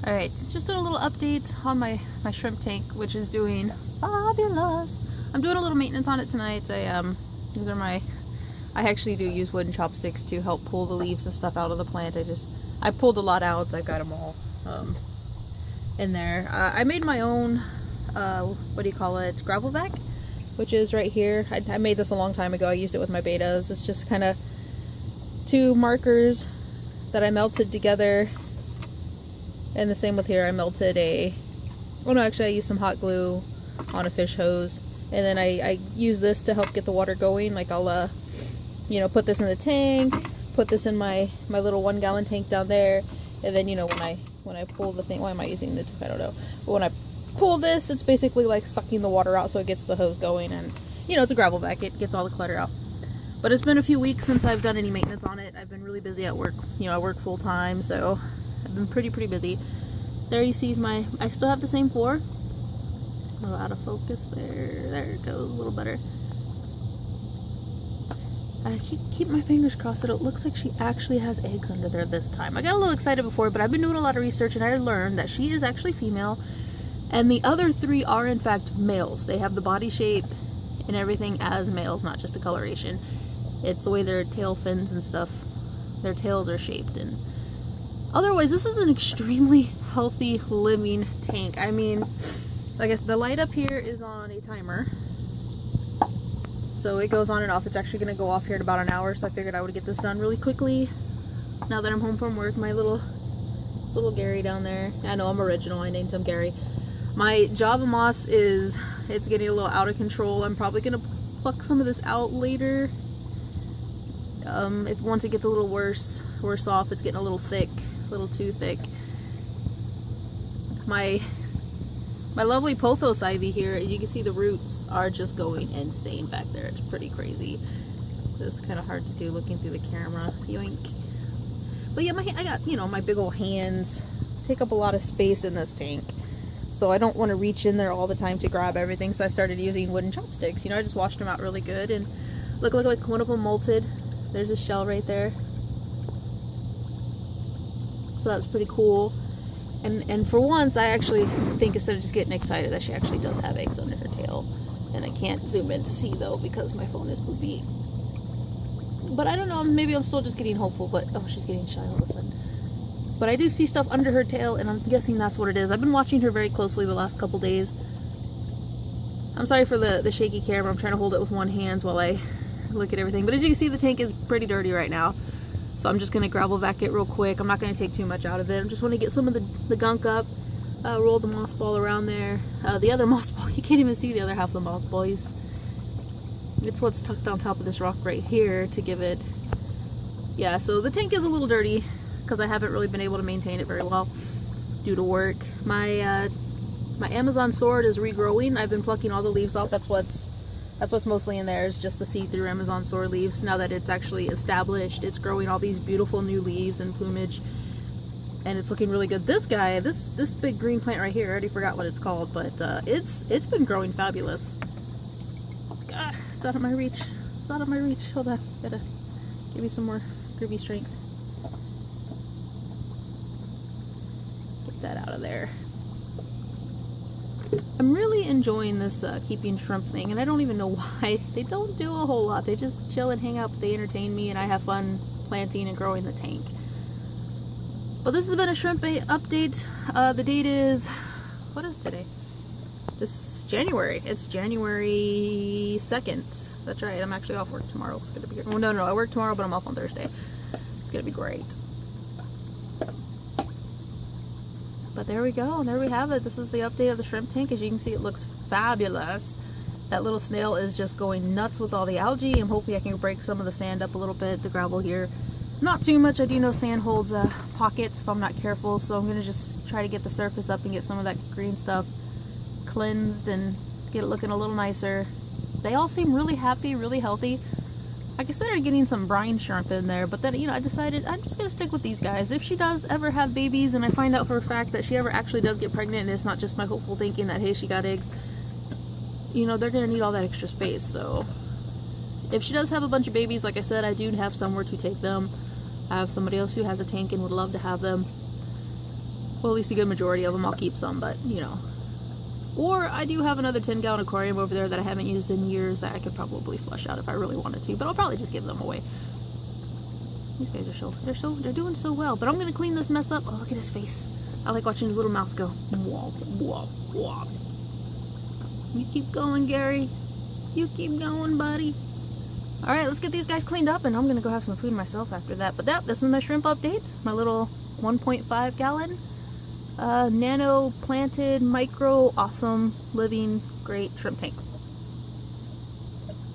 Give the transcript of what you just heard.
Alright, just doing a little update on my shrimp tank, which is doing fabulous. I'm doing a little maintenance on it tonight. These are my, I actually do use wooden chopsticks to help pull the leaves and stuff out of the plant. I pulled a lot out. I got them all in there. I made my own, what do you call it, gravel vac, which is right here. I made this a long time ago. I used it with my betas. It's just kind of 2 markers that I melted together. And the same with here, I melted oh no, actually I used some hot glue on a fish hose. And then I use this to help get the water going. Like I'll, you know, put this in the tank, put this in my little 1-gallon tank down there. And then, you know, when I pull the thing, why am I using the, I don't know. But when I pull this, it's basically like sucking the water out so it gets the hose going. And, you know, it's a gravel vac, it gets all the clutter out. But it's been a few weeks since I've done any maintenance on it. I've been really busy at work. You know, I work full time, so I've been pretty busy. There you see I still have the same floor. A little out of focus there. There it goes, a little better. I keep my fingers crossed that it looks like she actually has eggs under there this time. I got a little excited before, but I've been doing a lot of research and I learned that she is actually female. And the other 3 are in fact males. They have the body shape and everything as males, not just the coloration. It's the way their tail fins and stuff, their tails are shaped. And otherwise, this is an extremely healthy living tank. I mean, I guess the light up here is on a timer. So it goes on and off. It's actually going to go off here in about an hour. So I figured I would get this done really quickly. Now that I'm home from work, my little Gary down there. I know I'm original. I named him Gary. My Java moss it's getting a little out of control. I'm probably going to pluck some of this out later. Once it gets a little worse off, it's getting a little thick, a little too thick. My lovely pothos ivy here, you can see the roots are just going insane back there. It's pretty crazy. It's kind of hard to do looking through the camera. Yoink. But yeah, I got, you know, my big old hands take up a lot of space in this tank. So I don't want to reach in there all the time to grab everything. So I started using wooden chopsticks. You know, I just washed them out really good. And look, one of them molted. There's a shell right there. So that's pretty cool. And for once, I actually think instead of just getting excited that she actually does have eggs under her tail. And I can't zoom in to see though because my phone is poopy. But I don't know, maybe I'm still just getting hopeful, but oh, she's getting shy all of a sudden. But I do see stuff under her tail and I'm guessing that's what it is. I've been watching her very closely the last couple days. I'm sorry for the shaky camera. I'm trying to hold it with one hand while I look at everything. But as you can see, the tank is pretty dirty right now. So I'm just going to gravel vac it real quick. I'm not going to take too much out of it. I just want to get some of the gunk up. Roll the moss ball around there. The other moss ball, you can't even see the other half of the moss ball. It's what's tucked on top of this rock right here to give it... Yeah, so the tank is a little dirty because I haven't really been able to maintain it very well due to work. My Amazon sword is regrowing. I've been plucking all the leaves off. That's what's mostly in there, is just the see-through Amazon sword leaves. Now that it's actually established, it's growing all these beautiful new leaves and plumage, and it's looking really good. This guy, this big green plant right here, I already forgot what it's called, but it's been growing fabulous. God, it's out of my reach. It's out of my reach. Hold on, gotta give me some more groovy strength. Get that out of there. I'm really enjoying this keeping shrimp thing, and I don't even know why. They don't do a whole lot. They just chill and hang out, but they entertain me, and I have fun planting and growing the tank. But this has been a shrimp update. The date is, what is today? This January. It's January 2nd. That's right. I'm actually off work tomorrow. It's gonna be great. Well, no, I work tomorrow, but I'm off on Thursday. It's gonna be great. But there we go, and there we have it. This is the update of the shrimp tank. As you can see, it looks fabulous. That little snail is just going nuts with all the algae. I'm hoping I can break some of the sand up a little bit, the gravel here. Not too much. I do know sand holds pockets if I'm not careful, so I'm going to just try to get the surface up and get some of that green stuff cleansed and get it looking a little nicer. They all seem really happy, really healthy. I considered getting some brine shrimp in there, but then, you know, I decided I'm just going to stick with these guys. If she does ever have babies and I find out for a fact that she ever actually does get pregnant and it's not just my hopeful thinking that, hey, she got eggs, you know, they're going to need all that extra space. So if she does have a bunch of babies, like I said, I do have somewhere to take them. I have somebody else who has a tank and would love to have them. Well, at least a good majority of them. I'll keep some, but you know. Or I do have another 10-gallon aquarium over there that I haven't used in years that I could probably flush out if I really wanted to, but I'll probably just give them away. These guys are they're doing so well. But I'm gonna clean this mess up. Oh, look at his face. I like watching his little mouth go. Womp, womp, womp. You keep going, Gary. You keep going, buddy. Alright, let's get these guys cleaned up, and I'm gonna go have some food myself after that. But this is my shrimp update. My little 1.5 gallon nano planted micro awesome living great shrimp tank.